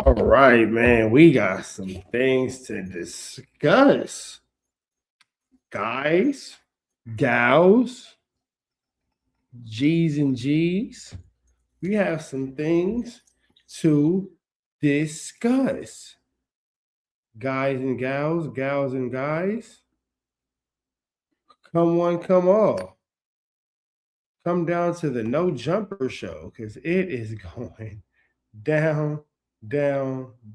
All right, man. We got some things to discuss. Guys, gals, G's and G's. We have some things to discuss. Guys and gals, gals and guys. Come one, come all. Come down to the No Jumper Show because it is going down,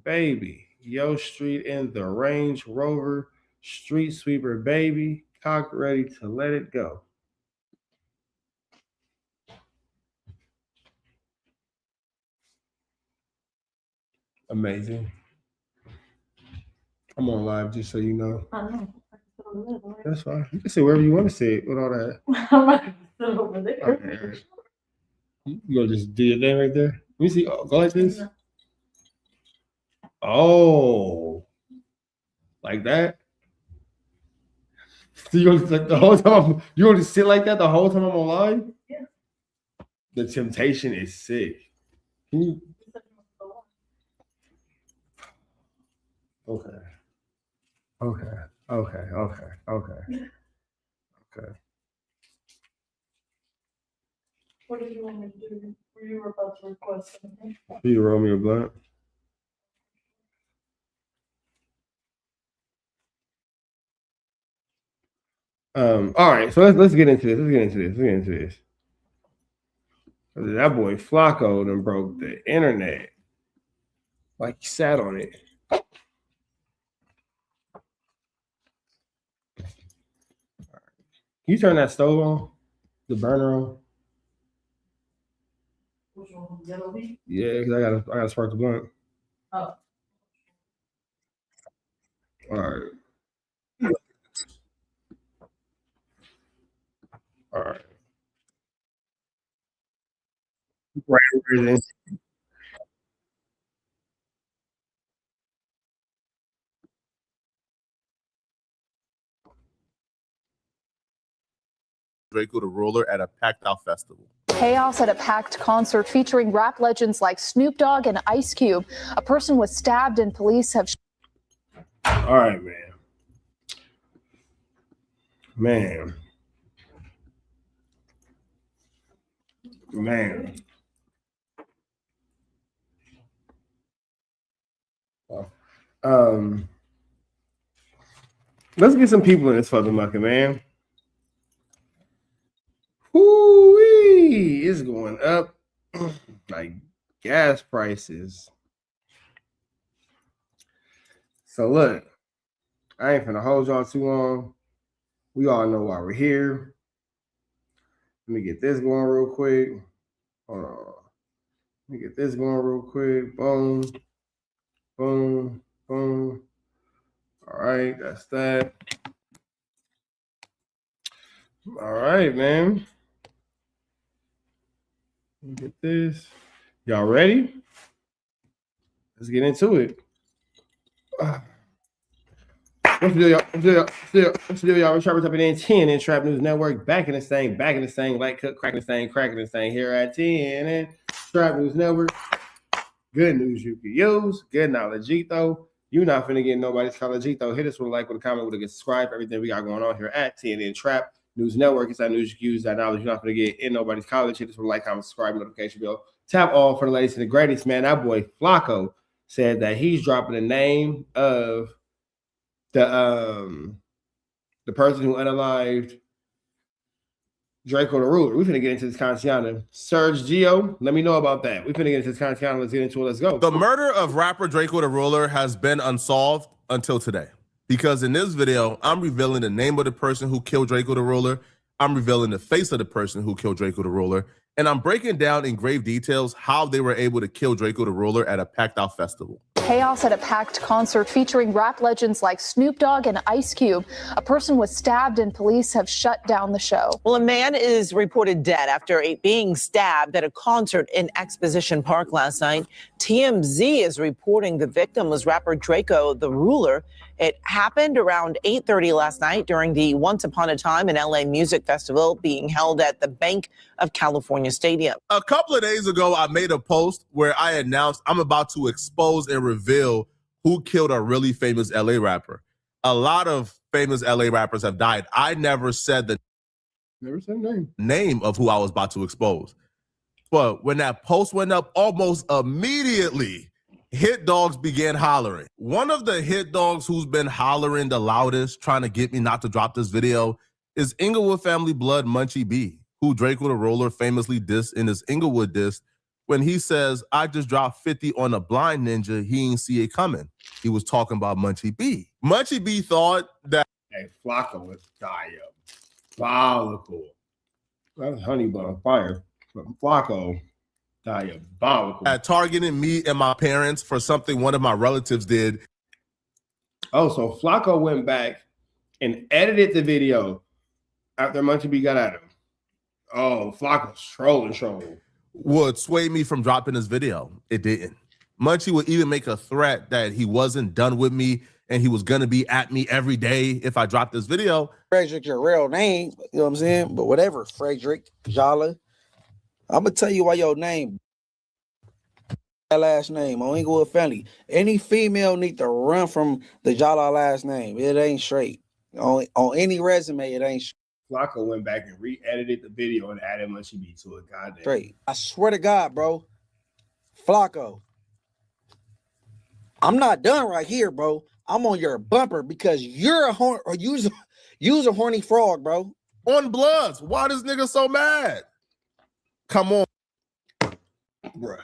baby. Yo Street in the Range Rover Street Sweeper, baby. Cock ready to let it go. Amazing. I'm on live just so you know. I know. That's fine. You can say wherever you want to say it with all that. I'm not gonna sit over there. Okay. You gonna just do your thing right there? Let me see. Oh, go like this. Oh, like that. So you gonna like the whole time? You gonna sit like that the whole time I'm on live? Yeah. The temptation is sick. Can you? Okay. What did you want me to do? Were you about to request something? Can you roll me a blunt? All right, so let's get into this. That boy Flakko done broke the internet. Like he sat on it. Can you turn that stove on? The burner on? Which one? Yellow heat? Yeah, because I gotta spark the blunt. Oh. All right. All right. Right. Drakeo the Ruler at a packed out festival. Chaos at a packed concert featuring rap legends like Snoop Dogg and Ice Cube. A person was stabbed and police have... All right, man. Let's get some people in this fucking market, man. Whoo-wee, it's going up like gas prices. So look, I ain't finna hold y'all too long. We all know why we're here. Let me get this going real quick. Hold on. Let me get this going real quick. Boom. Boom. Boom. All right, that's that. All right, man. Let me get this. Y'all ready? Let's get into it. What's the deal, y'all? What's the deal, y'all? We're Trappers up in 10 and Trap News Network. Back in this thing, light cut, cracking this thing here at 10 and Trap News Network. Good news you can use. Good knowledge, though. You not finna get nobody's college, though. Hit us with a like, with a comment, with a subscribe. Everything we got going on here at 10 and Trap News Network. It's that news you can use, that knowledge you're not gonna get in nobody's college. Hit us with a like, comment, subscribe, notification bell. Tap all for the latest and the greatest, man. That boy Flakko said that he's dropping the name of the person who unalived Drakeo the Ruler. We're finna get into this Contiana. Serge Gio, let me know about that. We're finna get into this Contiana. Let's get into it. Let's go. The murder of rapper Drakeo the Ruler has been unsolved until today. Because in this video, I'm revealing the name of the person who killed Drakeo the Ruler. I'm revealing the face of the person who killed Drakeo the Ruler. And I'm breaking down in grave details how they were able to kill Drakeo the Ruler at a packed out festival. Chaos at a packed concert featuring rap legends like Snoop Dogg and Ice Cube. A person was stabbed and police have shut down the show. Well, a man is reported dead after being stabbed at a concert in Exposition Park last night. TMZ is reporting the victim was rapper Drakeo the Ruler. It happened around 8:30 last night during the Once Upon a Time in LA Music Festival being held at the Bank of California Stadium. A couple of days ago, I made a post where I announced I'm about to expose and reveal who killed a really famous LA rapper. A lot of famous LA rappers have died. I never said the name of who I was about to expose. But when that post went up, almost immediately, hit dogs began hollering. One of the hit dogs who's been hollering the loudest, trying to get me not to drop this video, is Inglewood family blood Munchie B, who Drakeo the Roller famously dissed in his Inglewood diss when he says, I just dropped 50 on a blind ninja, he ain't see it coming. He was talking about Munchie B. Munchie B thought that Hey, Flakko was diabolical. That was honey bun fire. But Flakko, diabolical. targeting me and my parents for something one of my relatives did. Oh, so Flakko went back and edited the video after Munchie B got at him. Oh, Flakko's trolling. Would sway me from dropping this video. It didn't. Munchie would even make a threat that he wasn't done with me and he was gonna be at me every day if I dropped this video. Frederick, your real name, you know what I'm saying? But whatever, Frederick, Jala. I'm gonna tell you why your name, that last name on Inglewood family. Any female need to run from the Jala last name. It ain't straight. On any resume, it ain't Flakko went back and re-edited the video and added Munchie B to it. Goddamn. straight. I swear to God, bro. Flakko. I'm not done right here, bro. I'm on your bumper because you're a horn or use a horny frog, bro. On Bloods, why this nigga so mad? Come on. Bruh.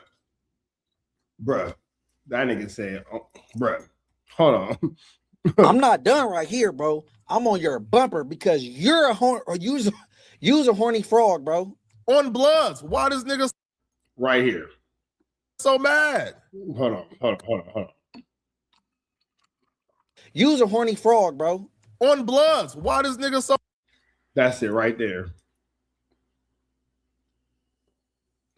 That nigga said, oh, bruh. Hold on. I'm not done right here, bro. I'm on your bumper because you're a horn or use a horny frog, bro. On Bloods, why this nigga Right here. so mad? Hold on. Use a horny frog, bro. On Bloods, why this nigga so That's it right there.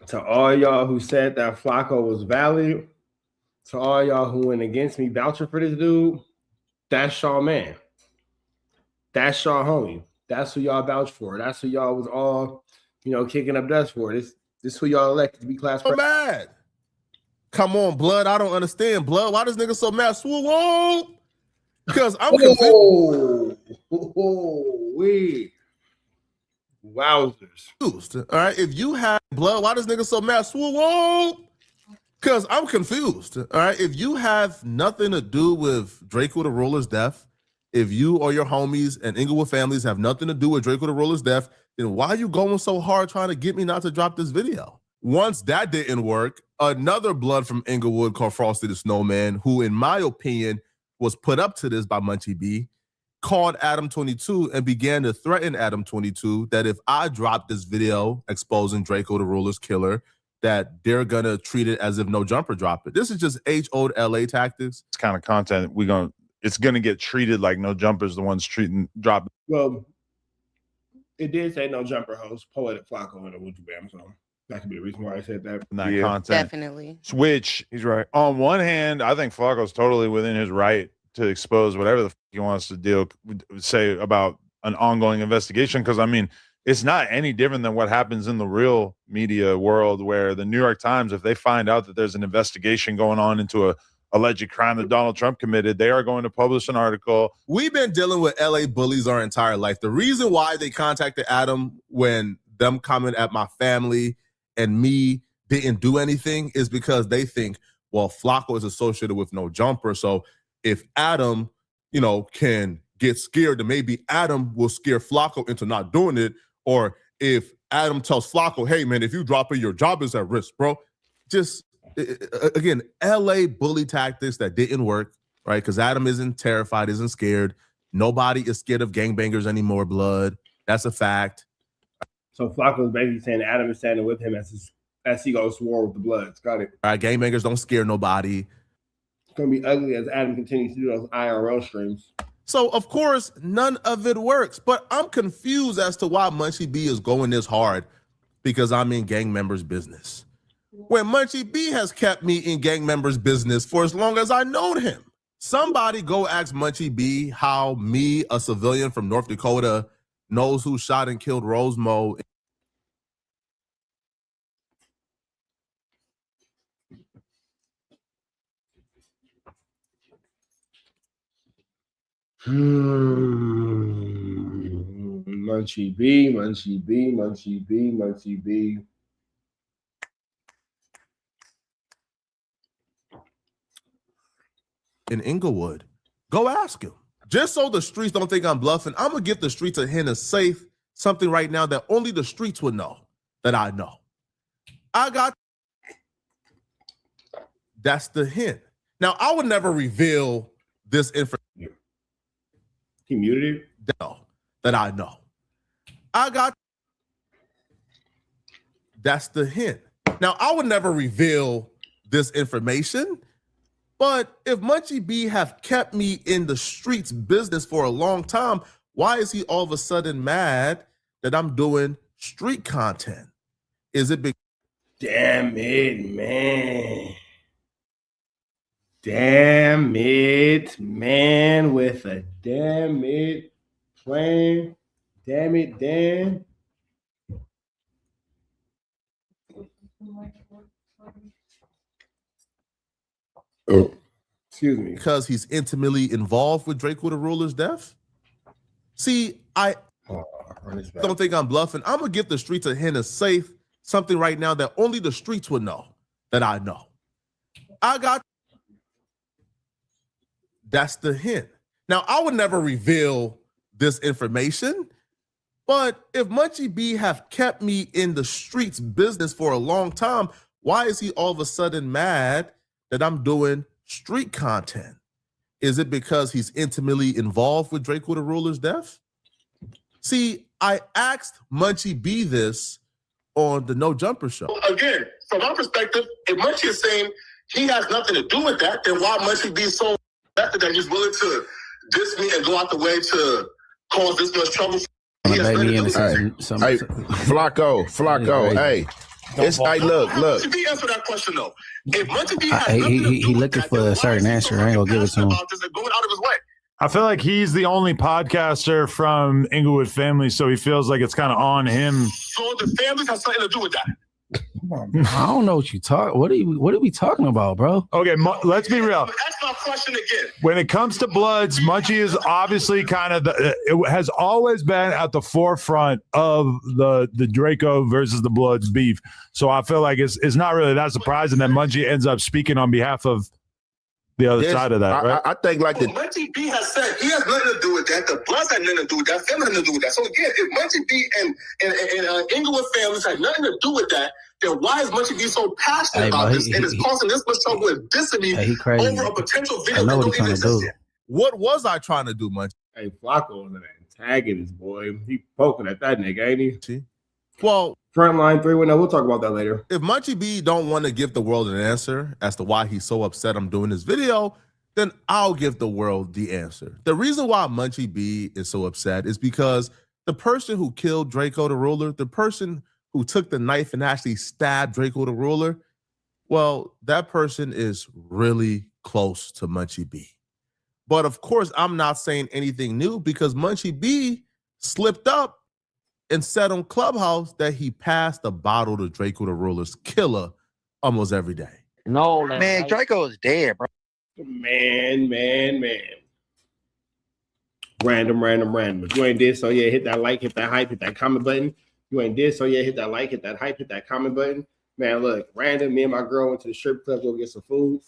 To all y'all who said that Flakko was valid, to all y'all who went against me vouching for this dude, that's y'all man. That's y'all homie. That's who y'all vouched for. That's who y'all was all, kicking up dust for. This who y'all elected to be class so mad? Come on, Blood, I don't understand. Blood, why this nigga so mad? Swoop! Because I'm confused. Wait. Wowzers. All right, if you have Blood, why this nigga so mad? Swoop! Because I'm confused. All right, if you have nothing to do with Drakeo the Roller's death, if you or your homies and Inglewood families have nothing to do with Drakeo the Roller's death, then why are you going so hard trying to get me not to drop this video? Once that didn't work, another Blood from Inglewood called Frosty the Snowman, who in my opinion was put up to this by Munchie B, called Adam 22 and began to threaten Adam 22 that if I drop this video exposing Drakeo the Roller's killer, that they're gonna treat it as if no jumper dropped it. This is just age-old LA tactics. It's kind of content it's gonna get treated like no jumpers the ones dropping. Well, it did say no jumper host, Poetic Flakko and a Munchie Bam, so that could be the reason why I said that. That Yeah, content. definitely. Which He's right. on one hand, I think Flakko's totally within his right to expose whatever the he wants to say about an ongoing investigation. Because I mean, it's not any different than what happens in the real media world, where the New York Times, if they find out that there's an investigation going on into a alleged crime that Donald Trump committed, they are going to publish an article. We've been dealing with LA bullies our entire life. The reason why they contacted Adam when them coming at my family and me didn't do anything is because they think, well, Flakko is associated with no jumper. So if Adam, can get scared, then maybe Adam will scare Flakko into not doing it. Or if Adam tells Flakko, hey, man, if you drop it, your job is at risk, bro. Just, again, LA bully tactics that didn't work, right? Because Adam isn't terrified, isn't scared. Nobody is scared of gangbangers anymore, Blood. That's a fact. So Flakko is basically saying Adam is standing with him as he goes to war with the Bloods. Got it. All right, gangbangers don't scare nobody. It's going to be ugly as Adam continues to do those IRL streams. So, of course, none of it works. But I'm confused as to why Munchie B is going this hard because I'm in gang members' business. When Munchie B has kept me in gang members' business for as long as I known him. Somebody go ask Munchie B how me, a civilian from North Dakota, knows who shot and killed Rosemo. Munchie B, Munchie B, Munchie B, Munchie B. In Inglewood. Go ask him. Just so the streets don't think I'm bluffing, I'm going to give the streets a hint of safe, something right now that only the streets would know that I know. I got. That's the hint. Now, I would never reveal this information. He muted it? That I know. I got. That's the hint. Now, I would never reveal this information. But if Munchie B have kept me in the streets business for a long time, why is he all of a sudden mad that I'm doing street content? Is it because Damn it, man. Damn it, man, with a damn it plan. Damn it, Dan. Oh, excuse me. because he's intimately involved with Drakeo the Ruler's death? See, I don't think I'm bluffing. I'm going to give the streets a hint of safe, something right now that only the streets would know that I know. I got. That's the hint. Now, I would never reveal this information, but if Munchie B have kept me in the streets business for a long time, why is he all of a sudden mad that I'm doing street content? Is it because he's intimately involved with Drakeo the Ruler's death? See, I asked Munchie B this on the No Jumper show. Again, from my perspective, if Munchie is saying he has nothing to do with that, then why Munchie be so invested that he's willing to diss me and go out the way to cause this much trouble? He has nothing to do with that. Hey, Flakko, hey. It's hey, look. Munchie B answer that question though. If Munchie B has he looking for a certain answer. I ain't gonna give it to him. going out of his way. I feel like he's the only podcaster from Inglewood family, so he feels like it's kind of on him. So the families have something to do with that. I don't know what you talk. What are we talking about, bro? Okay, let's be real. That's my question again. When it comes to Bloods, Munchie is obviously kind of it has always been at the forefront of the Drakeo versus the Bloods beef. So I feel like it's not really that surprising that Munchie ends up speaking on behalf of the other side of that, right? I think like the Munchie B has said he has nothing to do with that. The Bloods had nothing to do with that. Family had nothing to do with that. So again, if Munchie B and Inglewood families had nothing to do with that, then why is Munchie B so passionate about this and is causing this much trouble and dissing me over a potential video that don't even exist yet? What was I trying to do, Munchie? Hey, Flakko is an antagonist, boy. He poking at that nigga, ain't he? See? Well, Frontline 3-1. We'll talk about that later. if Munchie B don't want to give the world an answer as to why he's so upset I'm doing this video, then I'll give the world the answer. The reason why Munchie B is so upset is because the person who killed Drakeo the Ruler, the person who took the knife and actually stabbed Drakeo the Ruler, well, that person is really close to Munchie B. But of course, I'm not saying anything new because Munchie B slipped up and said on Clubhouse that he passed a bottle to Drakeo the Ruler's killer almost every day. No, Man, Drakeo is dead, bro. Man. Random. If you ain't did so, yeah, hit that like, hit that hype, hit that comment button. You ain't did so, yeah, hit that like, hit that hype, hit that comment button. Man, look, random. Me and my girl went to the strip club to go get some food.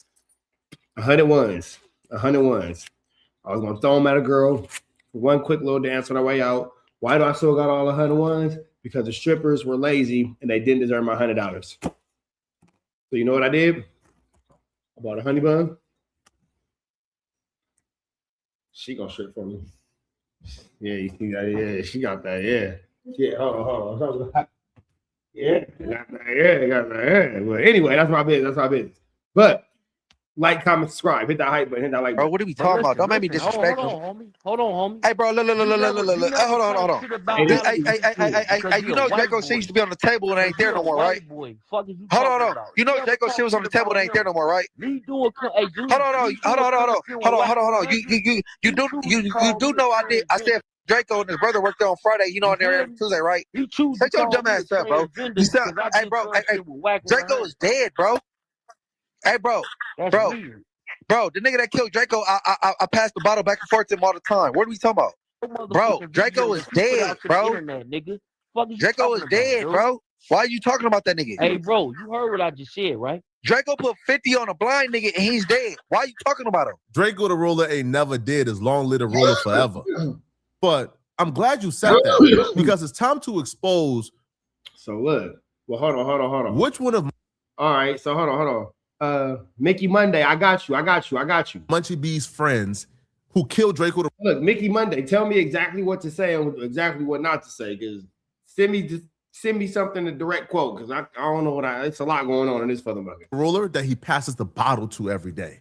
100 ones. I was gonna throw them at a girl for one quick little dance on our way out. Why do I still got all 100 ones? Because the strippers were lazy and they didn't deserve my $100. So you know what I did? I bought a honey bun. She gonna strip for me. Yeah, she got that, yeah, hold on. Yeah, got that. Well, anyway, that's my business. But Like, comment, subscribe. Hit that hype button. Hit that like Bro, button. what are we talking about? Don't make me disrespectful. Hold on, homie. Hey, bro, look. Hey, hold on. Hey, you know Draco shit used to be on the table and ain't there no more, right? Hold on. You know Draco shit was on the table and ain't there no more, right? Hold on. You do know I did. I said Draco and his brother worked there on Friday. You know, on there every Tuesday, right? Shut your dumb ass up, bro. You sound, hey, bro. Hey, Draco is dead, bro. Hey, bro. Bro, the nigga that killed Draco, I passed the bottle back and forth to him all the time. What are we talking about? Bro, Draco is dead, bro. Draco is dead, bro. Why are you talking about that nigga? Hey, bro, you heard what I just said, right? Draco put 50 on a blind nigga and he's dead. Why are you talking about him? Draco the Ruler ain't never dead as long live the ruler forever. But I'm glad you said that because it's time to expose. So look, well, hold on. Which one of? All right, so hold on. Mickey Monday, I got you. Munchie B's friends who killed Draco. Look, Mickey Monday, tell me exactly what to say and exactly what not to say. Because send me something to direct quote. Because I don't know it's a lot going on in this motherfucker. Ruler that he passes the bottle to every day.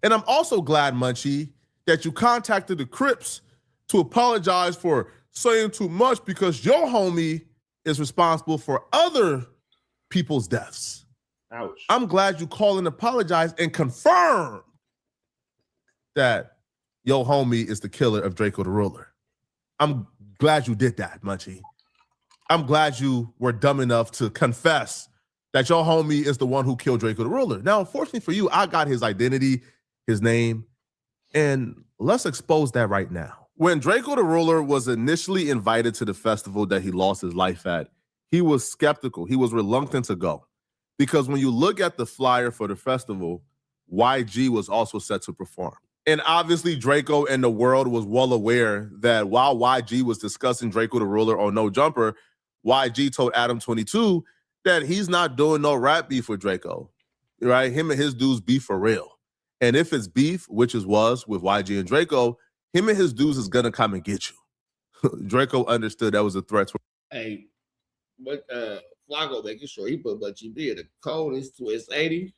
And I'm also glad, Munchie, that you contacted the Crips to apologize for saying too much because your homie is responsible for other people's deaths. Ouch. I'm glad you called and apologized and confirmed that your homie is the killer of Draco the Ruler. I'm glad you did that, Munchie. I'm glad you were dumb enough to confess that your homie is the one who killed Draco the Ruler. Now, unfortunately for you, I got his identity, his name, and let's expose that right now. When Draco the Ruler was initially invited to the festival that he lost his life at, he was skeptical. He was reluctant to go. Because when you look at the flyer for the festival, YG was also set to perform. And obviously Draco and the world was well aware that while YG was discussing Draco the Ruler on No Jumper, YG told Adam 22 that he's not doing no rap beef with Draco, right? Him and his dudes beef for real. And if it's beef, which it was with YG and Draco, him and his dudes is gonna come and get you. Draco understood that was a threat. Hey, but Flakko making sure he put Munchie B in the coldest twist, 80.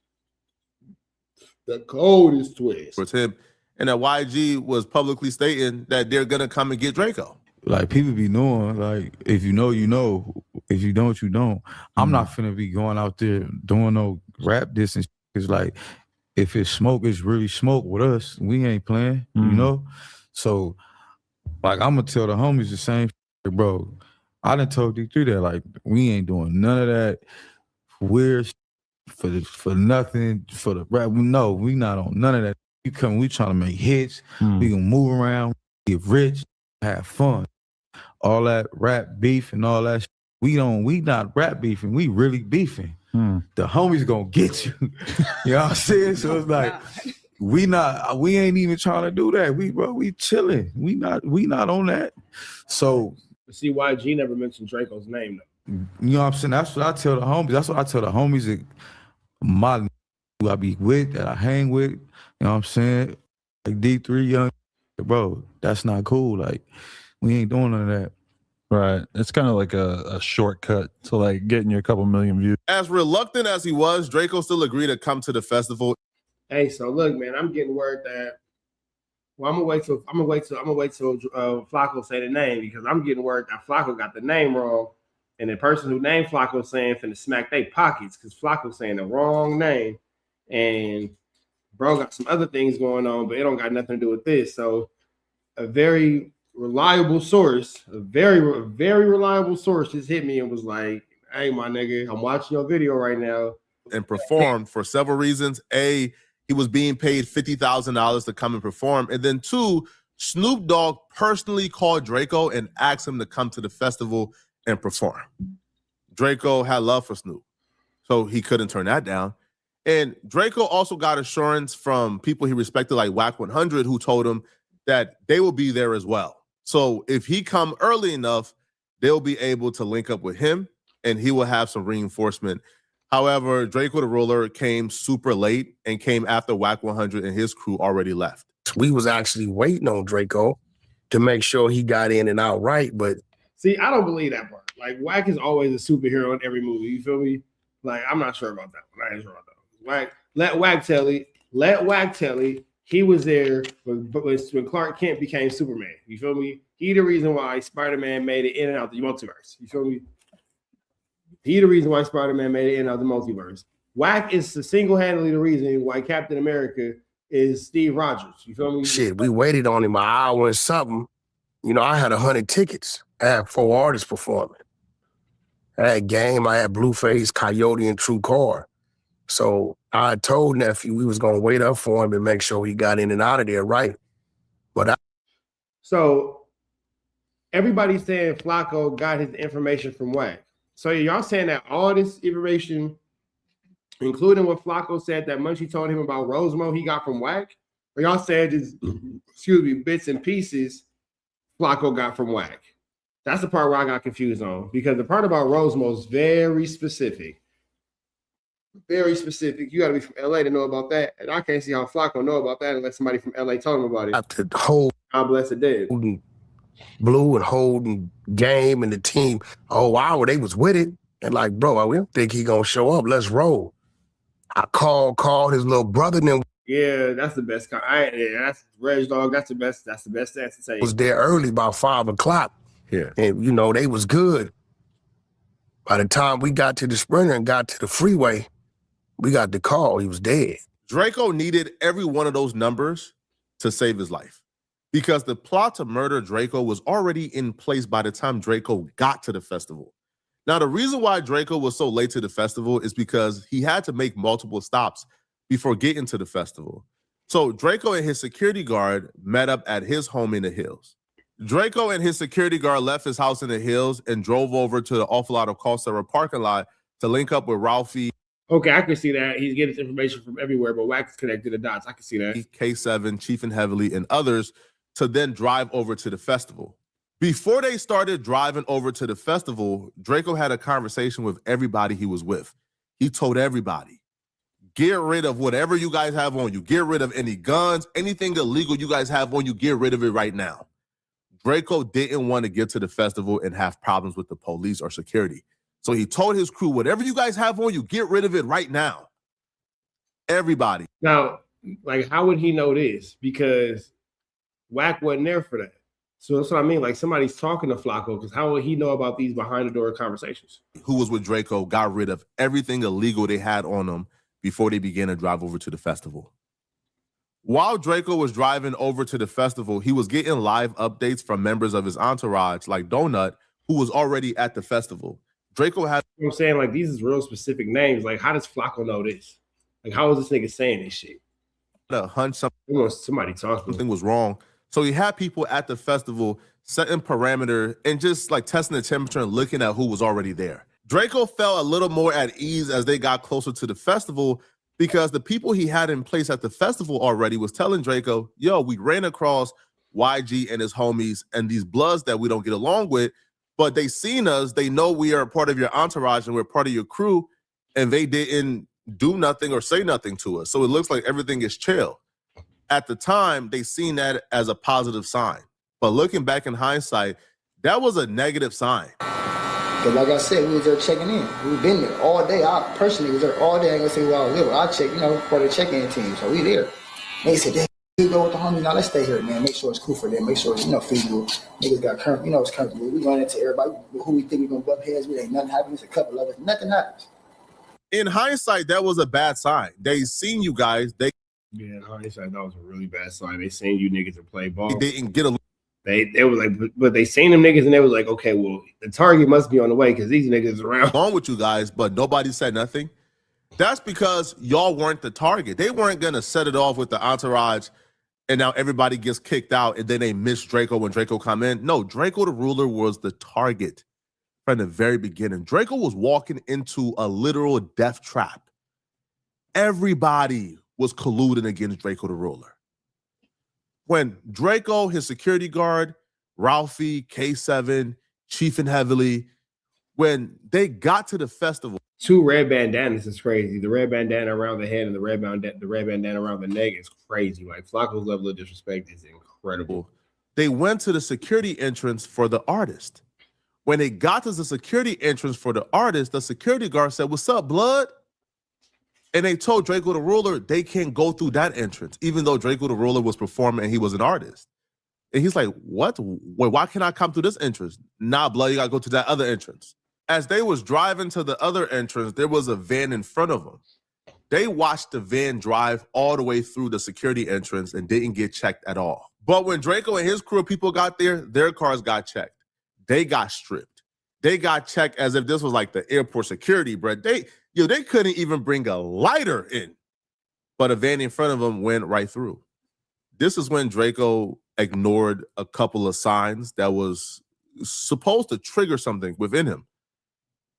The coldest twist. For him, and that YG was publicly stating that they're gonna come and get Draco. Like people be knowing, like if you know, you know. If you don't, you don't. I'm not finna be going out there doing no rap distance. It's like if it's smoke, it's really smoke with us. We ain't playing, you know. So like I'm gonna tell the homies the same shit, bro. I done told D3 that like we ain't doing none of that weird for nothing for the rap. No, we not on none of that. We trying to make hits. We gonna move around, get rich, have fun. All that rap beef and all that shit. We not rap beefing, we really beefing. The homies gonna get you. You know what I'm saying? So it's like we ain't even trying to do that. We chilling. We not on that. So see, YG never mentioned Draco's name though. You know what I'm saying? That's what I tell the homies. That's what I tell the homies that my who I be with, that I hang with. You know what I'm saying? Like D3 young, bro, that's not cool. Like we ain't doing none of that. Right. It's kind of like a shortcut to like getting you a couple million views. As reluctant as he was, Draco still agreed to come to the festival. Hey, so look, man, I'm getting word that. Well, I'm gonna wait till Flakko say the name because I'm getting word that Flakko got the name wrong, and the person who named Flakko saying finna smack their pockets because Flakko saying the wrong name, and bro got some other things going on, but it don't got nothing to do with this. So, a very reliable source, very reliable source just hit me and was like, "Hey, my nigga, I'm watching your video right now." And performed for several reasons. A, he was being paid $50,000 to come and perform. And then 2, Snoop Dogg personally called Draco and asked him to come to the festival and perform. Draco had love for Snoop, so he couldn't turn that down. And Draco also got assurance from people he respected like Wack 100 who told him that they will be there as well. So if he come early enough, they'll be able to link up with him and he will have some reinforcement. However, Draco the Ruler came super late and came after Wack 100 and his crew already left. We was actually waiting on Draco to make sure he got in and out right, but see, I don't believe that part. Like Wack is always a superhero in every movie. You feel me? Like I'm not sure about that one. I ain't sure about that one. Like let Wack tell it. Let Wack tell it. He was there when Clark Kent became Superman. You feel me? He the reason why Spider-Man made it in and out the multiverse. You feel me? He the reason why Spider-Man made it in and out the multiverse. Wack is single-handedly the reason why Captain America is Steve Rogers. You feel me? Shit, we waited on him an hour and something. You know, I had 100 tickets. I had 4 artists performing. I had Game, I had Blueface, Coyote, and True Car. So I told Nephew we was gonna wait up for him and make sure he got in and out of there right. But so everybody's saying Flakko got his information from Wack. So y'all saying that all this information, including what Flakko said that Munchie told him about Rosemo, he got from Wack? Or y'all saying just, excuse me, bits and pieces Flakko got from Wack? That's the part where I got confused on, because the part about Rosemo is very specific. Very specific. You got to be from LA to know about that. And I can't see how Flakko know about that unless somebody from LA told him about it. after the whole God bless the dead. Blue and holding Game and the team, oh wow, they was with it. And like, bro, we don't think he gonna show up. Let's roll. I called his little brother, and then Yeah, that's the best. That's Reg Dog. That's the best. That's the best answer to say. was there early, about 5 o'clock. Yeah. And you know, they was good. By the time we got to the Sprinter and got to the freeway, we got the call. He was dead. Drakeo needed every one of those numbers to save his life, because the plot to murder Drakeo was already in place by the time Drakeo got to the festival. Now, the reason why Drakeo was so late to the festival is because he had to make multiple stops before getting to the festival. So Drakeo and his security guard met up at his home in the hills. Drakeo and his security guard left his house in the hills and drove over to the Awful Lot of Costa parking lot to link up with Ralphie. Okay, I can see that. He's getting his information from everywhere, but Wax connected the dots. I can see that. K7, Chief and Heavily, and others to then drive over to the festival. Before they started driving over to the festival, Drakeo had a conversation with everybody he was with. He told everybody, get rid of whatever you guys have on you. Get rid of any guns, anything illegal you guys have on you. Get rid of it right now. Drakeo didn't want to get to the festival and have problems with the police or security. So he told his crew, whatever you guys have on you, get rid of it right now. Everybody. Now, like, how would he know this? Because Wack wasn't there for that. So that's what I mean. Like, somebody's talking to Flakko, because how would he know about these behind the door conversations? Who was with Drakeo got rid of everything illegal they had on them before they began to drive over to the festival. While Drakeo was driving over to the festival, he was getting live updates from members of his entourage, like Donut, who was already at the festival. Drakeo had, You know what I'm saying? Like, these is real specific names. Like, how does Flakko know this? Like, how is this nigga saying this shit? a hunch somebody talking. Something was wrong. So he had people at the festival setting parameter and just like testing the temperature and looking at who was already there. Drakeo felt a little more at ease as they got closer to the festival, because the people he had in place at the festival already was telling Drakeo, yo, we ran across YG and his homies and these bloods that we don't get along with, but they seen us, they know we are a part of your entourage and we're part of your crew, and they didn't do nothing or say nothing to us. So it looks like everything is chill. At the time, they seen that as a positive sign. But looking back in hindsight, that was a negative sign. But like I said, we was there checking in. We've been there all day. I personally was there all day. I ain't gonna say where I was there. I checked, you know, for the check-in team. So we there. And they said, "Hey, we go with the homies. Now let's stay here, man. Make sure it's cool for them. Make sure it's, you know, feasible. Niggas got current, you know, it's comfortable. We run into everybody who we think we gonna butt heads with. Ain't nothing happening. It's a couple of us. Nothing happens." In hindsight, that was a bad sign. They seen you guys. Yeah, in hindsight, that was a really bad sign. They seen you niggas and play ball. They didn't get a. They were like, but they seen them niggas and they was like, okay, well, the target must be on the way because these niggas around. Wrong with you guys, but nobody said nothing. That's because y'all weren't the target. They weren't gonna set it off with the entourage, and now everybody gets kicked out, and then they miss Drakeo when Drakeo come in. No, Drakeo the ruler was the target from the very beginning. Drakeo was walking into a literal death trap. Everybody was colluding against Drakeo the ruler. When Drakeo, his security guard, Ralphie, K7, Chief and Heavily, when they got to the festival. 2 red bandanas is crazy. The red bandana around the head and the red bandana around the neck is crazy. Like, Flakko's level of disrespect is incredible. They went to the security entrance for the artist. When they got to the security entrance for the artist, the security guard said, "What's up, blood?" And they told Drakeo the Ruler they can't go through that entrance, even though Drakeo the Ruler was performing and he was an artist. And he's like, what? Wait, why can't I come through this entrance? Nah, blood, you gotta go to that other entrance. As they was driving to the other entrance, there was a van in front of them. They watched the van drive all the way through the security entrance and didn't get checked at all. But when Drakeo and his crew of people got there, their cars got checked. They got stripped. They got checked as if this was like the airport security, bro. They couldn't even bring a lighter in. But a van in front of them went right through. This is when Drakeo ignored a couple of signs that was supposed to trigger something within him.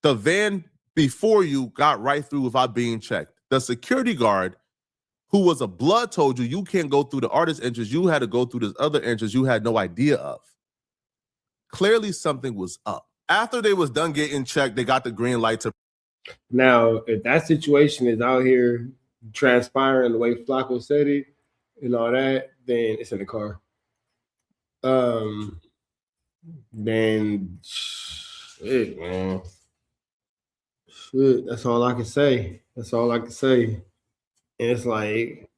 The van before you got right through without being checked. The security guard, who was a blood, told you can't go through the artist entrance. You had to go through this other entrance you had no idea of. Clearly something was up. After they was done getting checked, they got the green light to. Now, if that situation is out here transpiring the way Flakko said it and all that, then it's in the car. Then shit, man. Shit, that's all I can say. That's all I can say. And it's like,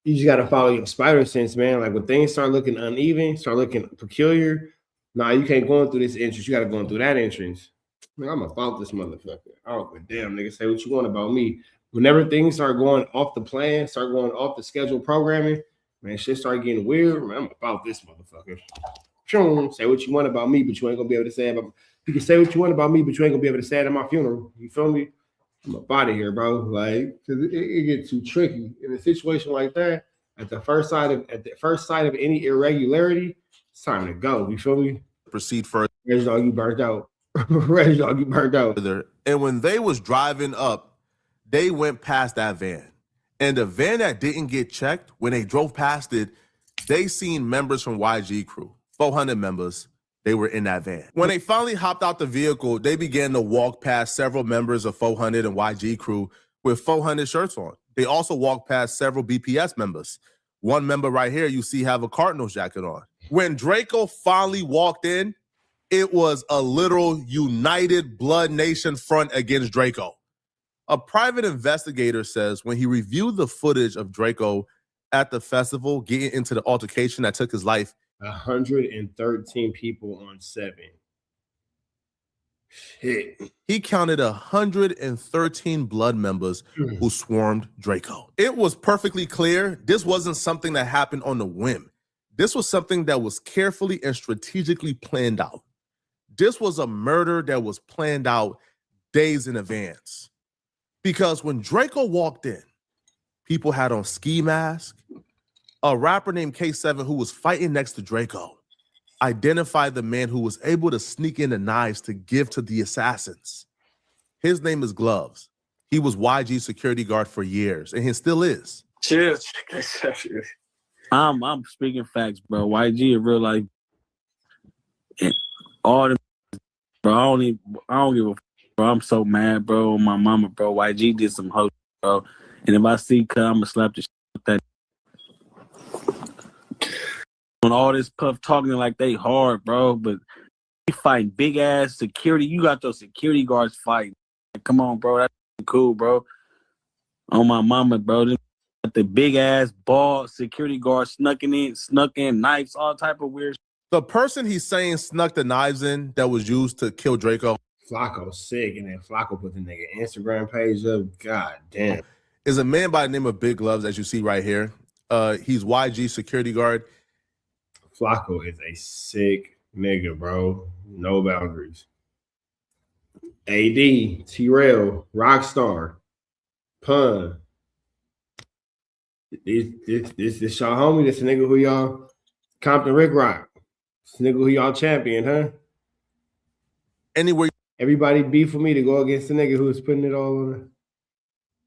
you just gotta follow your spider sense, man. Like when things start looking uneven, start looking peculiar, nah, you can't go in through this entrance. You gotta go in through that entrance. Man, I'm about this motherfucker. Oh, but damn, nigga, say what you want about me. Whenever things start going off the plan, start going off the scheduled programming, man, shit start getting weird. Man, I'm about this motherfucker. Say what you want about me, but you ain't gonna be able to say about. You can say what you want about me, but you ain't gonna be able to say it at my funeral. You feel me? I'm up out of here, bro. Like, cause it gets too tricky in a situation like that. At the first sight of any irregularity, it's time to go. You feel me? Proceed further. Reginald, you burnt out. Reginald, you burnt out. And when they was driving up, they went past that van. And the van that didn't get checked, when they drove past it, they seen members from YG crew, 400 members. They were in that van. When they finally hopped out the vehicle, they began to walk past several members of 400 and YG crew with 400 shirts on. They also walked past several BPS members. One member right here you see have a Cardinals jacket on. When Drakeo finally walked in, it was a literal united Blood Nation front against Drakeo. A private investigator says when he reviewed the footage of Drakeo at the festival getting into the altercation that took his life, 113 people on 7. Shit. He counted 113 blood members who swarmed Drakeo. It was perfectly clear this wasn't something that happened on a whim. This was something that was carefully and strategically planned out. This was a murder that was planned out days in advance. Because when Drakeo walked in, people had on ski masks. A rapper named K7 who was fighting next to Drakeo identified the man who was able to sneak in the knives to give to the assassins. His name is Gloves. He was YG's security guard for years, and he still is. Cheers. I'm speaking facts, bro. YG in real life. And all the bro, I don't give a fuck, bro. I'm so mad, bro. On my mama, bro. YG did some hoe, bro. And if I see cut, I'ma slap the shit with that. On all this puff talking like they hard, bro, but he fighting big ass security. You got those security guards fighting. Like, come on, bro, that's cool, bro. On my mama, bro, the big ass bald security guard snuck in knives, all type of weird. The person he's saying snuck the knives in that was used to kill Drakeo. Flakko's sick, and then Flakko put the nigga Instagram page up. God damn. Is a man by the name of Big Gloves, as you see right here. He's YG security guard. Flakko is a sick nigga, bro. No boundaries. AD, T-Rail, Rockstar, Pun. This y'all homie, this nigga who y'all Compton Rick Rock. This nigga who y'all champion, huh? Anywhere everybody beef with me to go against the nigga who's putting it all on.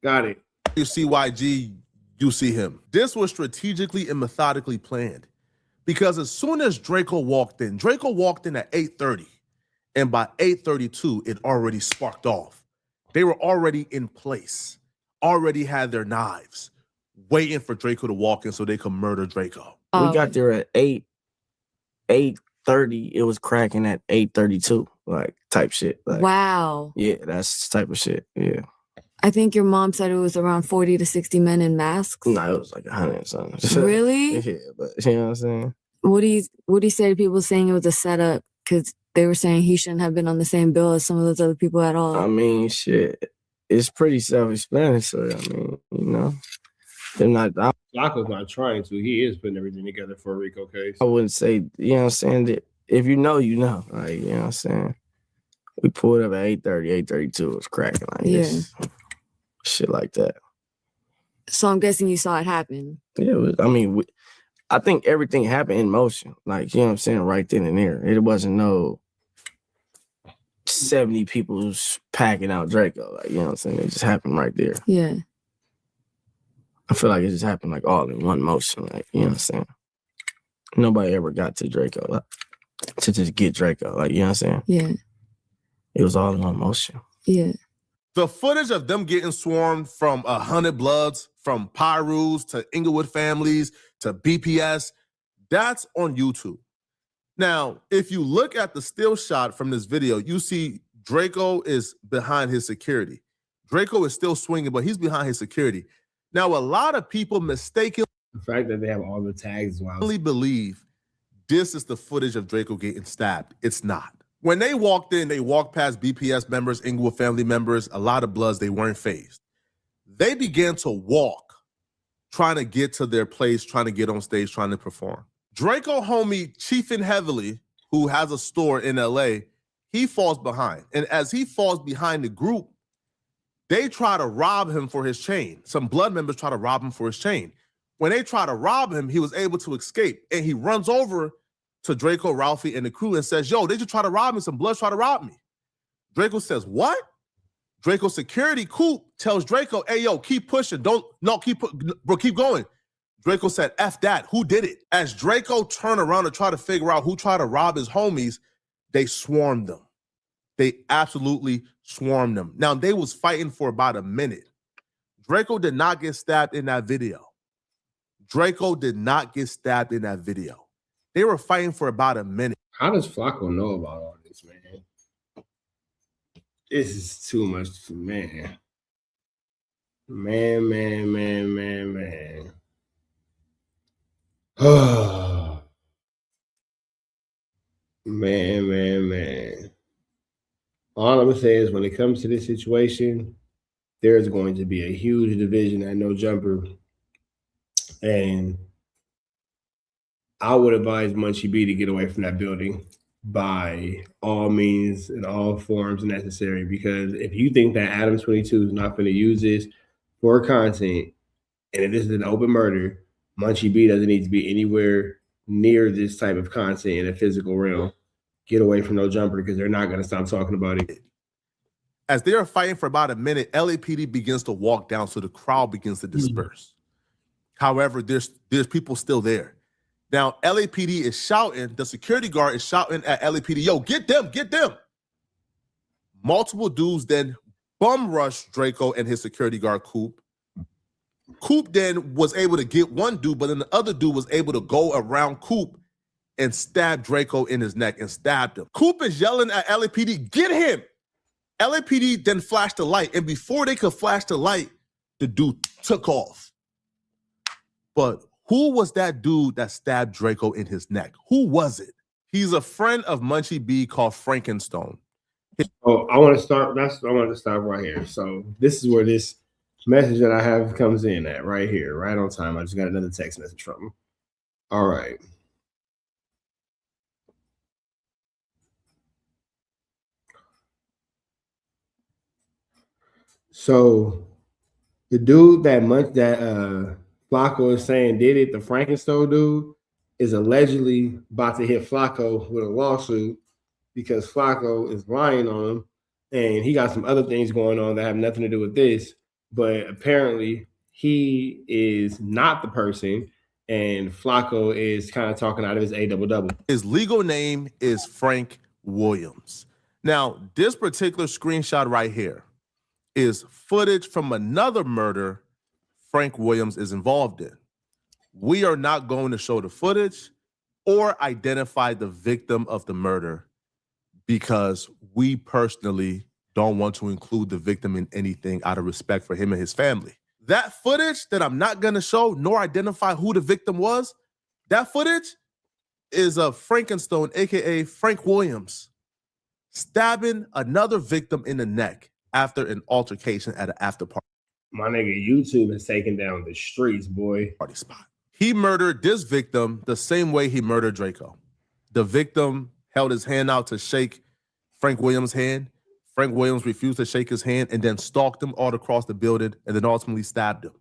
Got it. You see YG, you see him. This was strategically and methodically planned. Because as soon as Drakeo walked in at 8:30, and by 8:32, it already sparked off. They were already in place, already had their knives, waiting for Drakeo to walk in so they could murder Drakeo. We got there at 8:30. It was cracking at 8:32, like type shit. Like, wow. Yeah, that's the type of shit. Yeah. I think your mom said it was around 40 to 60 men in masks. No, it was like 100 something. Really? Yeah, but you know what I'm saying? What do you say to people saying it was a setup? Because they were saying he shouldn't have been on the same bill as some of those other people at all. I mean, shit. It's pretty self-explanatory. I mean, you know, they're not. Flakko's not trying to. He is putting everything together for a RICO case. I wouldn't say, you know what I'm saying? That if you know, you know. Like, you know what I'm saying? We pulled up at 8:30, 8:32. It was cracking like this. Shit like that. So I'm guessing you saw it happen. Yeah, I mean, I think everything happened in motion. Like, you know what I'm saying? Right then and there. It wasn't no 70 people packing out Draco. Like, you know what I'm saying? It just happened right there. Yeah. I feel like it just happened like all in one motion. Like, you know what I'm saying? Nobody ever got to Draco to just get Draco. Like, you know what I'm saying? Yeah. It was all in one motion. Yeah. The footage of them getting swarmed from 100 Bloods, from Pyrus to Inglewood families to BPS, that's on YouTube. Now, if you look at the still shot from this video, you see Draco is behind his security. Draco is still swinging, but he's behind his security. Now, a lot of people mistakenly The fact that they have all the tags, wow. believe this is the footage of Draco getting stabbed. It's not. When they walked in, they walked past BPS members, Inglewood family members, a lot of Bloods, they weren't fazed. They began to walk, trying to get to their place, trying to get on stage, trying to perform. Draco homie Chiefin Heavily, who has a store in LA, he falls behind. And as he falls behind the group, they try to rob him for his chain. Some Blood members try to rob him for his chain. When they try to rob him, he was able to escape. And he runs over to Draco, Ralphie, and the crew and says, yo, they just try to rob me. Some Bloods try to rob me. Draco says, what? Draco's security, Coop, tells Draco, hey, yo, keep pushing. Keep going. Draco said, F that. Who did it? As Draco turned around to try to figure out who tried to rob his homies, they swarmed them. They absolutely swarmed them. Now, they was fighting for about a minute. Draco did not get stabbed in that video. Draco did not get stabbed in that video. They were fighting for about a minute. How does Flakko know about all this, man? This is too much, man. Man. Man. All I'm gonna say is when it comes to this situation, there's going to be a huge division at No Jumper. And I would advise Munchie B to get away from that building by all means and all forms necessary. Because if you think that Adam 22 is not going to use this for content, and if this is an open murder, Munchie B doesn't need to be anywhere near this type of content in a physical realm. Get away from No Jumper because they're not going to stop talking about it. As they are fighting for about a minute, LAPD begins to walk down, so the crowd begins to disperse. However, there's people still there. Now, LAPD is shouting, the security guard is shouting at LAPD, yo, get them. Multiple dudes then bum rush Draco and his security guard, Coop. Coop then was able to get one dude, but then the other dude was able to go around Coop and stab Draco in his neck and stabbed him. Coop is yelling at LAPD, get him. LAPD then flashed the light, and before they could flash the light, the dude took off. But who was that dude that stabbed Draco in his neck? Who was it? He's a friend of Munchie B called Frankenstone. Oh, I want to start right here. So this is where this message that I have comes in at right here, right on time. I just got another text message from him. All right. So the dude that Flakko is saying did it, the Frankenstone dude, is allegedly about to hit Flakko with a lawsuit because Flakko is lying on him, and he got some other things going on that have nothing to do with this. But apparently, he is not the person, and Flakko is kind of talking out of his A-double-double. His legal name is Frank Williams. Now, this particular screenshot right here is footage from another murder Frank Williams is involved in. We are not going to show the footage or identify the victim of the murder because we personally don't want to include the victim in anything out of respect for him and his family. That footage that I'm not going to show nor identify who the victim was, that footage is of Frankenstone, aka Frank Williams, stabbing another victim in the neck after an altercation at an after party. My nigga, YouTube has taken down the streets, boy. Party spot. He murdered this victim the same way he murdered Drakeo. The victim held his hand out to shake Frank Williams' hand. Frank Williams refused to shake his hand and then stalked him all across the building and then ultimately stabbed him.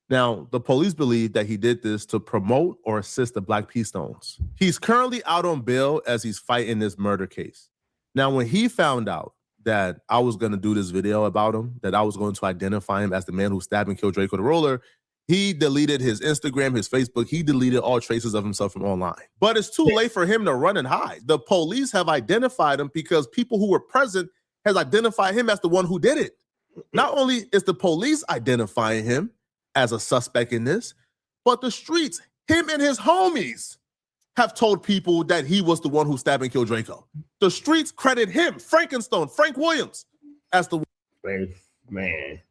Now, the police believe that he did this to promote or assist the Black Peace Stones. He's currently out on bail as he's fighting this murder case. Now, when he found out that I was going to do this video about him, that I was going to identify him as the man who stabbed and killed Drakeo the Roller, he deleted his Instagram, his Facebook. He deleted all traces of himself from online. But it's too late for him to run and hide. The police have identified him because people who were present has identified him as the one who did it. Not only is the police identifying him as a suspect in this, but the streets, him and his homies, have told people that he was the one who stabbed and killed Drakeo. The streets credit him, Frankenstone, Frank Williams, as the one. Man.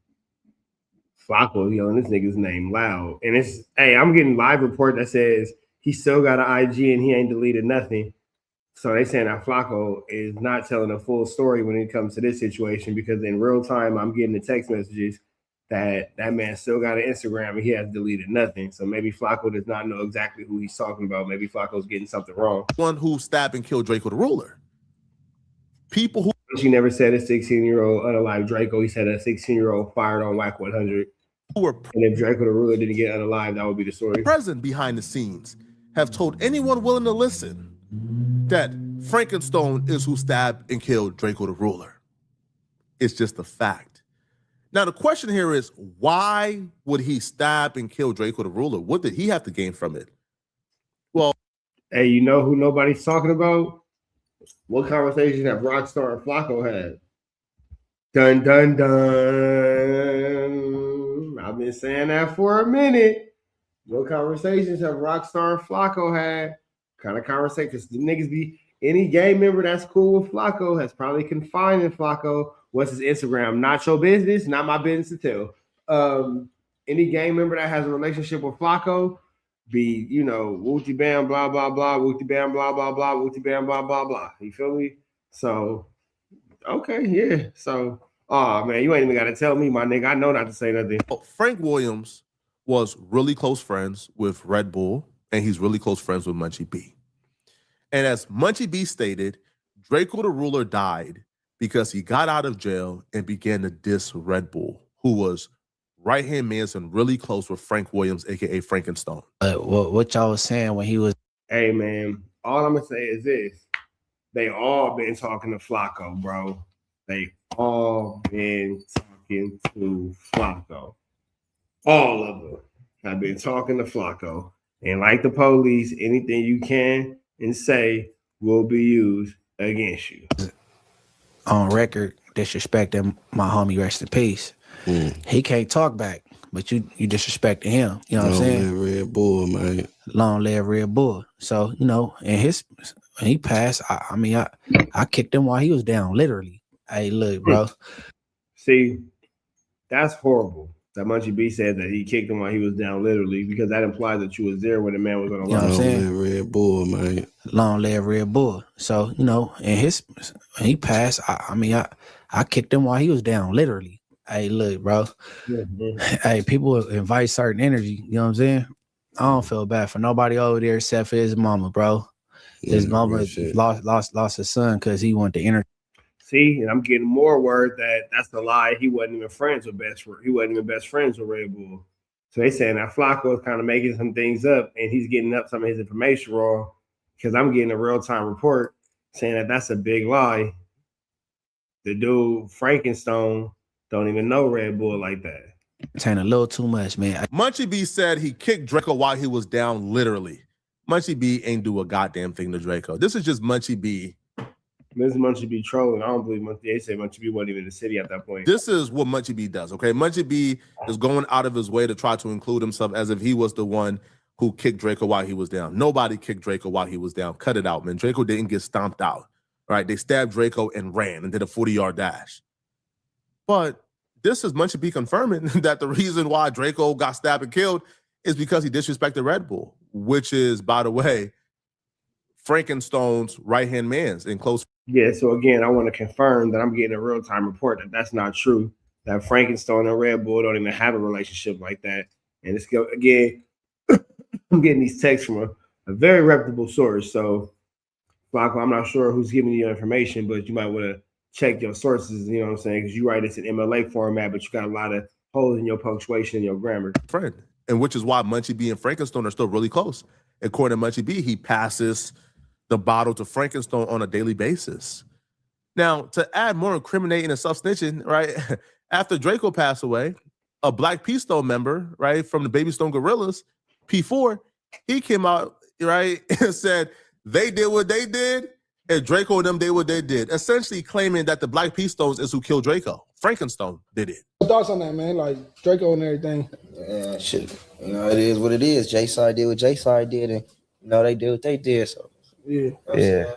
Flakko yelling this nigga's name loud. And it's, hey, I'm getting live report that says he still got an IG and he ain't deleted nothing. So they saying that Flakko is not telling a full story when it comes to this situation, because in real time, I'm getting the text messages that that man still got an Instagram and he has deleted nothing. So maybe Flakko does not know exactly who he's talking about. Maybe Flakko's getting something wrong. One who stabbed and killed Drakeo the Ruler. People who... She never said a 16-year-old unalive Drakeo. He said a 16-year-old fired on Whack 100. And if Drakeo the Ruler didn't get unalive, that would be the story. Present behind the scenes have told anyone willing to listen that Frankenstone is who stabbed and killed Drakeo the Ruler. It's just a fact. Now, the question here is, why would he stab and kill Drakeo the Ruler? What did he have to gain from it? Well, hey, you know who nobody's talking about? What conversation have Rockstar and Flakko had? Dun, dun, dun. I've been saying that for a minute. What conversations have Rockstar and Flakko had? Kind of conversation, because the niggas be, any gang member that's cool with Flakko has probably confided in Flakko. What's his Instagram? Not your business, not my business to tell. Any gang member that has a relationship with Flakko, be, you know, wooty bam, blah, blah, blah, wooty bam, blah, blah, blah, wooty bam, blah, blah, blah. You feel me? So, okay, yeah. So, oh man, you ain't even got to tell me, my nigga. I know not to say nothing. Frank Williams was really close friends with Red Bull, and he's really close friends with Munchie B. And as Munchie B stated, Drakeo the Ruler died because he got out of jail and began to diss Red Bull, who was right-hand man and really close with Frank Williams, aka Frankenstone. What y'all was saying when he was... Hey man, all I'm gonna say is this. They all been talking to Flakko, bro. They all been talking to Flakko. All of them have been talking to Flakko. And like the police, anything you can and say will be used against you. On record, disrespecting my homie, rest in peace. He can't talk back, but you disrespecting him. You know what I'm saying? Long live Red Bull, man. Long live Red Bull. So, you know, and when he passed, I kicked him while he was down, literally. Hey, look, bro. See, that's horrible. That Munchie B said that he kicked him while he was down, literally, because that implies that you was there when the man was on the line. You know what I'm saying? Long live Red Bull, man. Long live Red Bull. So, you know, and when he passed, I kicked him while he was down, literally. Hey, look, bro. Hey, people invite certain energy. You know what I'm saying? I don't feel bad for nobody over there except for his mama, bro. His mama lost his son because he wanted the energy. See, and I'm getting more word that that's the lie. He wasn't even friends with best friends with Red Bull. So they saying that Flakko is kind of making some things up, and he's getting up some of his information wrong. Because I'm getting a real-time report saying that that's a big lie. The dude Frankenstone don't even know Red Bull like that. Saying a little too much, man. Munchie B said he kicked Drakeo while he was down, literally. Munchie B ain't do a goddamn thing to Drakeo. This is just Munchie B. This is Munchie B trolling. I don't believe Munchie. They say Munchie B wasn't even in the city at that point. This is what Munchie B does, okay? Munchie B is going out of his way to try to include himself as if he was the one who kicked Drakeo while he was down. Nobody kicked Drakeo while he was down. Cut it out, man. Drakeo didn't get stomped out. right? They stabbed Drakeo and ran and did a 40-yard dash. But this is Munchie B confirming that the reason why Drakeo got stabbed and killed is because he disrespected Red Bull, which is, by the way, Frankenstone's right-hand man's in close. Yeah, so again, I want to confirm that I'm getting a real-time report that that's not true, that Frankenstone and Red Bull don't even have a relationship like that. And it's, again, I'm getting these texts from a very reputable source. So, Flakko, I'm not sure who's giving you information, but you might want to check your sources, you know what I'm saying? Because you write this in MLA format, but you got a lot of holes in your punctuation and your grammar. Friend, and which is why Munchie B and Frankenstone are still really close. According to Munchie B, he passes the bottle to Frankenstone on a daily basis. Now, to add more incriminating and self-snitching, right, after Drakeo passed away, a Black P Stone member, right, from the Baby Stone Gorillas, P4, he came out, right, and said they did what they did, and Drakeo and them did what they did, essentially claiming that the Black P Stones is who killed Drakeo. Frankenstone did it. Thoughts on that, man? Like Drakeo and everything. Yeah, shit. You know, it is what it is. J-Side did what J-Side did, and you know they did what they did. So yeah, yeah.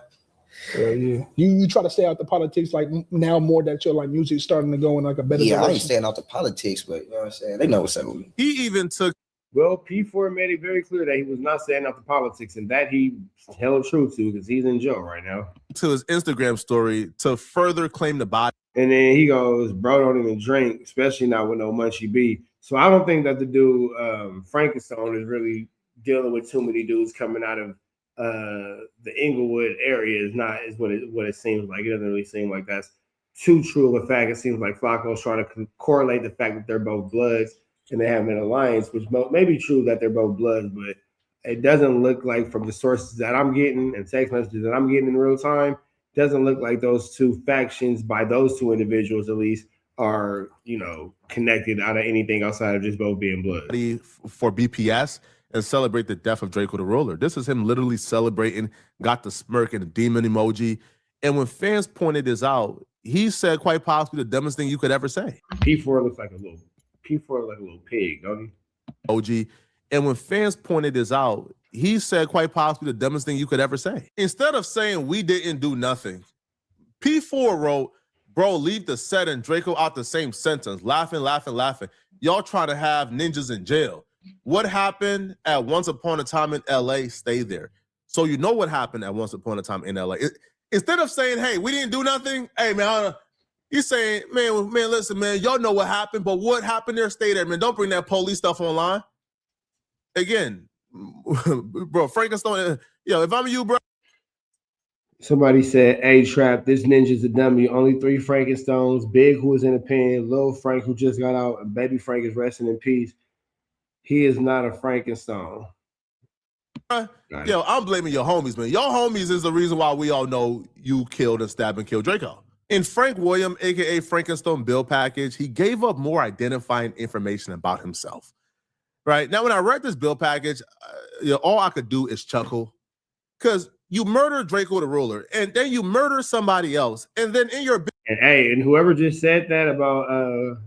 Yeah. You try to stay out the politics like now more that your like music starting to go in like a better direction. I ain't direction. staying out the politics, but you know what I'm saying? They know what's up with me. He even took. Well, P4 made it very clear that he was not staying out the politics, and that he held true to because he's in jail right now. To his Instagram story to further claim the body. And then he goes, bro, don't even drink, especially not with no Munchie B. So I don't think that the dude, Frankenstone, is really dealing with too many dudes coming out of the Inglewood area. Is what it seems like. It doesn't really seem like that's too true of a fact. It seems like Flakko's trying to correlate the fact that they're both Bloods and they have an alliance, which may be true that they're both Bloods, but it doesn't look like, from the sources that I'm getting and text messages that I'm getting in real time, doesn't look like those two factions, by those two individuals at least, are, you know, connected out of anything outside of just both being Blood. For BPS and celebrate the death of Drakeo the Ruler. This is him literally celebrating, got the smirk and the demon emoji. And when fans pointed this out, he said quite possibly the dumbest thing you could ever say. P4 looks like a little pig, don't he? OG. And when fans pointed this out, he said quite possibly the dumbest thing you could ever say. Instead of saying we didn't do nothing, P4 wrote, bro, leave the set and Drakeo out the same sentence. Laughing, laughing, laughing. Y'all try to have ninjas in jail. What happened at Once Upon a Time in LA, stay there. So you know what happened at Once Upon a Time in LA. Instead of saying, hey, we didn't do nothing, hey, man, he's saying, man, listen, man, y'all know what happened, but what happened there, stay there, man. Don't bring that police stuff online. Again, bro, Frankenstone, yo, if I'm you, bro. Somebody said, hey, Trap, this ninja's a dummy. Only 3 Frankenstones. Big, who is in the pen. Lil Frank, who just got out. And Baby Frank is resting in peace. He is not a Frankenstone. Yo, I'm blaming your homies, man. Your homies is the reason why we all know you killed and stabbed and killed Drakeo. In Frank William, a.k.a. Frankenstone bill package, he gave up more identifying information about himself. Right? Now, when I read this bill package, all I could do is chuckle. Because you murdered Drakeo the Ruler, and then you murder somebody else, and then in your... And hey, and whoever just said that about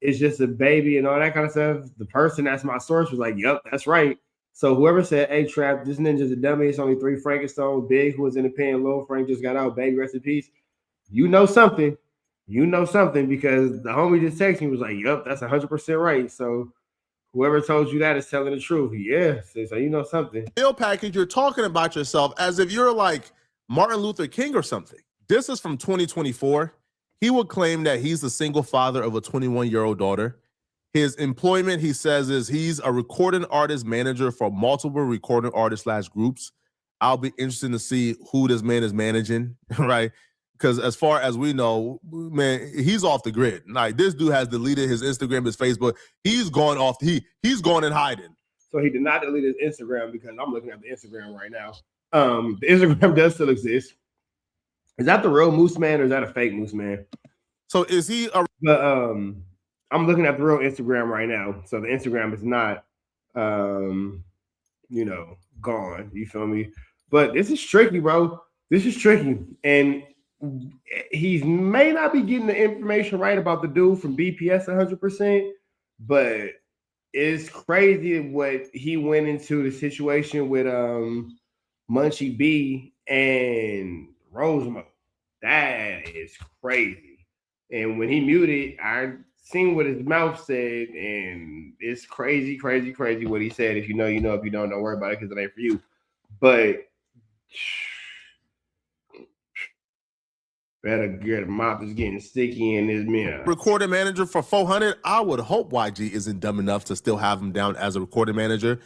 it's just a baby and all that kind of stuff, the person that's my source was like, yep, that's right. So whoever said, hey, Trap, this ninja's a dummy, it's only 3 Frankenstones. Big, who was in the pen, Lil Frank just got out, baby, rest in peace. You know something. You know something, because the homie just texted me, was like, yep, that's 100% right. So whoever told you that is telling the truth. Yeah, so you know something. Bill package, you're talking about yourself as if you're like Martin Luther King or something. This is from 2024. He would claim that he's the single father of a 21-year-old daughter. His employment, he says, is he's a recording artist manager for multiple recording artists / groups. I'll be interested to see who this man is managing, right? Because as far as we know, man, he's off the grid. Like, this dude has deleted his Instagram, his Facebook. He's gone off. He's gone in hiding. So he did not delete his Instagram, because I'm looking at the Instagram right now. The Instagram does still exist. Is that the real Moose Man or is that a fake Moose Man? So is he a... But I'm looking at the real Instagram right now. So the Instagram is not you know, gone. You feel me? But this is tricky, bro. This is tricky. And he may not be getting the information right about the dude from BPS 100%, but it's crazy what he went into the situation with Munchie B and Rosemont. That is crazy. And when he muted, I seen what his mouth said, and it's crazy, crazy, crazy what he said. If you know, you know. If you don't worry about it because it ain't for you. But better get mouth is getting sticky in this mirror. Recording manager for 400. I would hope YG isn't dumb enough to still have him down as a recording manager.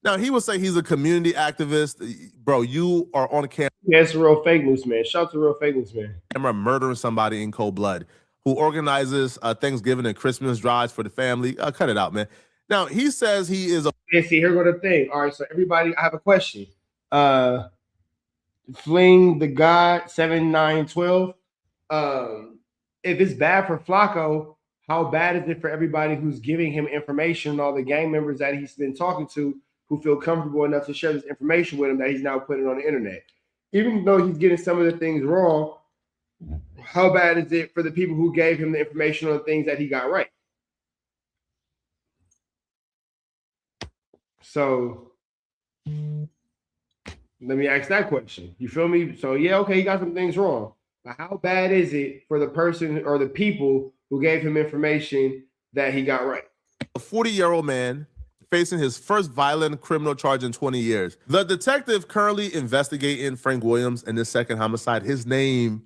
Now, he would say he's a community activist. Bro, you are on camera. Yeah, it's a real fake news, man. Shout out to real fake news, man. Murdering somebody in cold blood, who organizes Thanksgiving and Christmas drives for the family. Cut it out, man. Now, he says he is a... And see, here go the thing. All right, so everybody, I have a question. Fling the God 7912. If it's bad for Flakko, how bad is it for everybody who's giving him information and all the gang members that he's been talking to who feel comfortable enough to share this information with him that he's now putting on the internet? Even though he's getting some of the things wrong, how bad is it for the people who gave him the information on things that he got right? So let me ask that question. You feel me? So yeah, okay, he got some things wrong. But how bad is it for the person or the people who gave him information that he got right? A 40-year-old man facing his first violent criminal charge in 20 years. The detective currently investigating Frank Williams and this second homicide, his name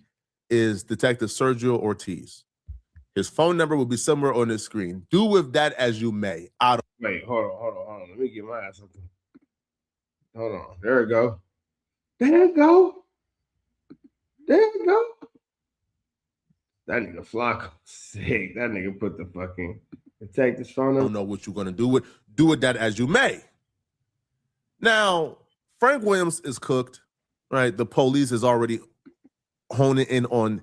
is Detective Sergio Ortiz. His phone number will be somewhere on the screen. Do with that as you may. Wait, hold on. Let me get my ass something. Hold on. There we go. There we go. That nigga Flakko sick. That nigga put the fucking detective's phone number. I don't know what you're gonna do with that as you may. Now, Frank Williams is cooked, right? The police is already honing in on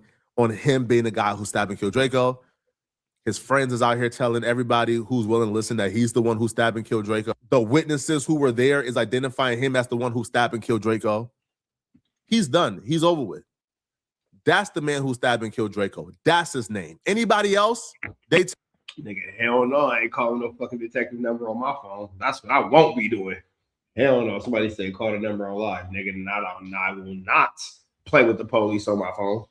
him being the guy who stabbed and killed Drakeo. His friends is out here telling everybody who's willing to listen that he's the one who stabbed and killed Drakeo. The witnesses who were there is identifying him as the one who stabbed and killed Drakeo. He's done. He's over with. That's the man who stabbed and killed Drakeo. That's his name. Anybody else? Nigga, hell no. I ain't calling no fucking detective number on my phone. That's what I won't be doing. Hell no. Somebody say call the number on live. Nigga, I will not play with the police on my phone.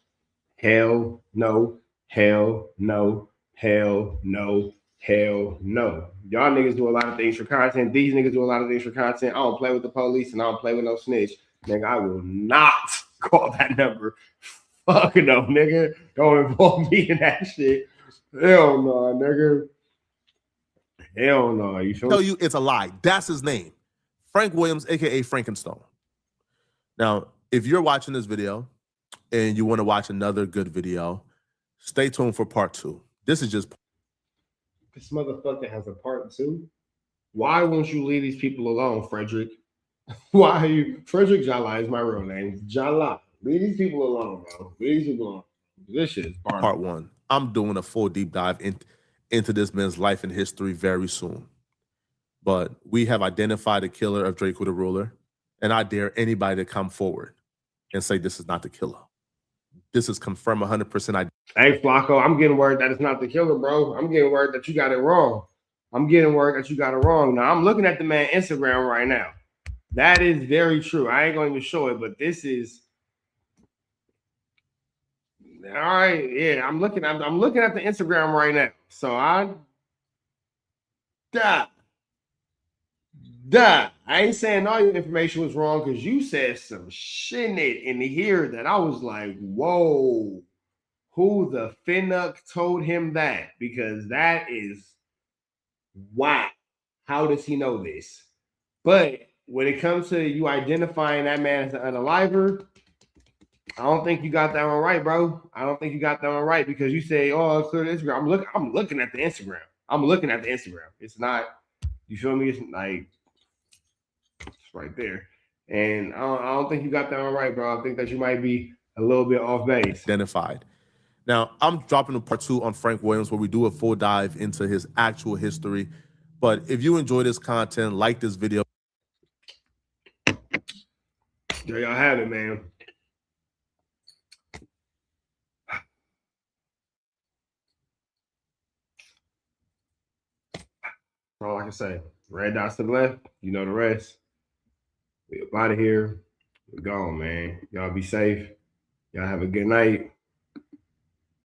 Hell no. Hell no. Hell no. Hell no. Y'all niggas do a lot of things for content. These niggas do a lot of things for content. I don't play with the police and I don't play with no snitch. Nigga, I will not call that number. Fuck no, nigga. Don't involve me in that shit. Hell no, nigga. Hell no. You feel tell you it's a lie. That's his name. Frank Williams, aka Frankenstone. Now, if you're watching this video and you want to watch another good video, stay tuned for part 2. This is just... This motherfucker has a part 2. Why won't you leave these people alone, Frederick? Why are you... Frederick Jala is my real name. Jala. Leave these people alone, bro. Leave these people alone. This shit is part 1. I'm doing a full deep dive into this man's life and history very soon. But we have identified the killer of Drakeo the Ruler, and I dare anybody to come forward and say this is not the killer. This is confirmed 100%. Hey, Flakko, I'm getting word that it's not the killer, bro. I'm getting word that you got it wrong. Now, I'm looking at the man's Instagram right now. That is very true. I ain't going to show it, but this is... All right, yeah, I'm looking at the Instagram right now. So I ain't saying all your information was wrong because you said some shit in here that I was like, whoa, who the finnuck told him that? Because that is wow. How does he know this? But when it comes to you identifying that man as an unaliver, I don't think you got that one right, bro. I don't think you got that one right because you say, "Oh, clear the Instagram." I'm looking at the Instagram. It's not. You feel me? It's like it's right there, and I don't think you got that one right, bro. I think that you might be a little bit off base. Identified. Now, I'm dropping a part 2 on Frank Williams where we do a full dive into his actual history. But if you enjoy this content, like this video. There y'all have it, man. All I can say, red dots to the left, you know the rest. We up out of here. We're gone, man. Y'all be safe. Y'all have a good night.